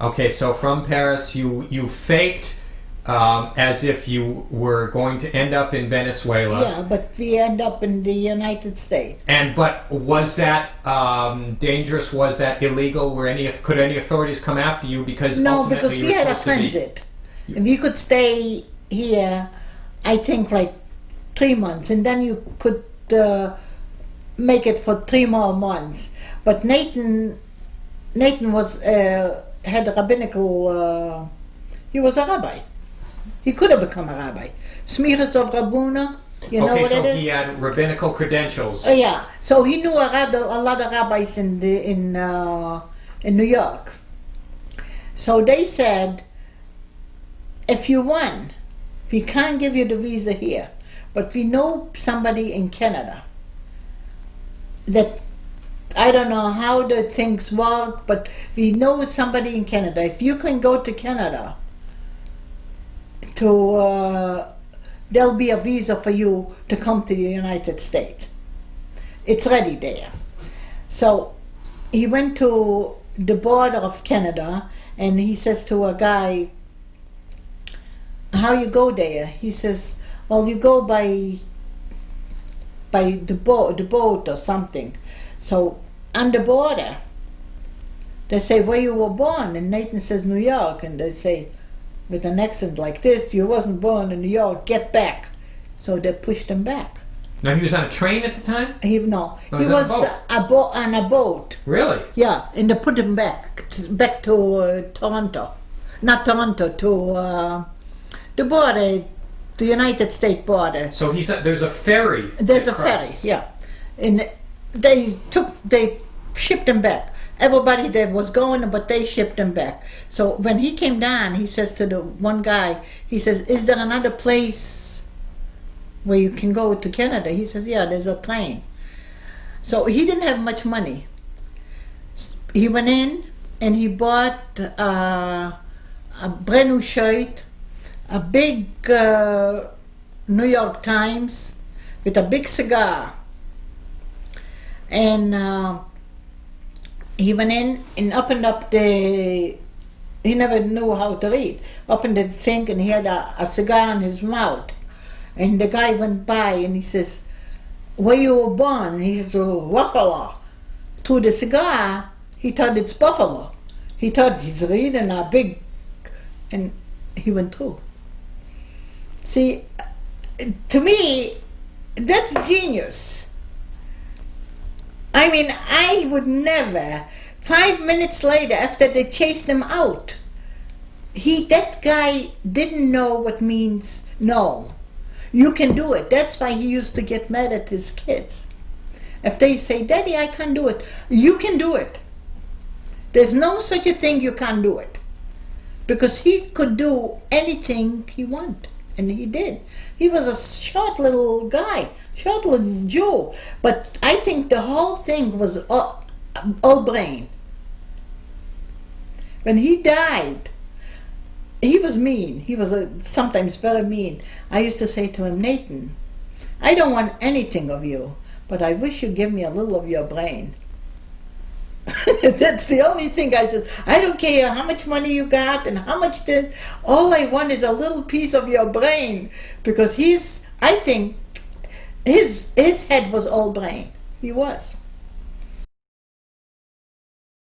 Okay, so from Paris, you faked as if you were going to end up in Venezuela. Yeah, but we end up in the United States. But was that dangerous? Was that illegal? Could any authorities come after you because No, ultimately because you we were had a supposed to be- transit. We could stay here, I think, like 3 months, and then you could make it for 3 more months. But Nathan was had a rabbinical. He was a rabbi. He could have become a rabbi. Smichas of Rabuna, you know Okay, what so it is? he had rabbinical credentials. Yeah, so he knew a lot of rabbis in New York. So they said, if you won, we can't give you the visa here, but we know somebody in Canada that, I don't know how the things work, but we know somebody in Canada. If you can go to Canada, there'll be a visa for you to come to the United States. It's ready there. So he went to the border of Canada and he says to a guy, how you go there? He says, well, you go by the boat or something. So on the border, they say, where you were born? And Nathan says, New York. And they say, with an accent like this, you wasn't born in New York, get back. So they pushed him back. Now, he was on a train at the time? He was on a boat. Really? Yeah, and they put him back to Toronto. Not Toronto, to the border, the United States border. So he said there's a ferry. There's a ferry, yeah. And they shipped him back. Everybody there was going, but they shipped him back. So when he came down, he says to the one guy, he says, is there another place where you can go to Canada? He says, yeah, there's a plane. So he didn't have much money. He went in and he bought a brand new shirt, a big New York Times with a big cigar. And he went in and opened up he never knew how to read, opened the thing and he had a cigar in his mouth. And the guy went by and he says, where you were born? He says, Buffalo. Through the cigar, he thought it's Buffalo. He thought he's reading a big, and he went through. See, to me, that's genius. I mean, I would never. 5 minutes later, after they chased him out, that guy didn't know what means no. You can do it. That's why he used to get mad at his kids. If they say, Daddy, I can't do it, you can do it. There's no such a thing you can't do it. Because he could do anything he wanted. And he did. He was a short little guy, short little Jew. But I think the whole thing was all brain. When he died, he was mean. He was sometimes very mean. I used to say to him, Nathan, I don't want anything of you, but I wish you'd give me a little of your brain. That's the only thing I said. I don't care how much money you got and how much this. All I want is a little piece of your brain, because I think his head was all brain. He was.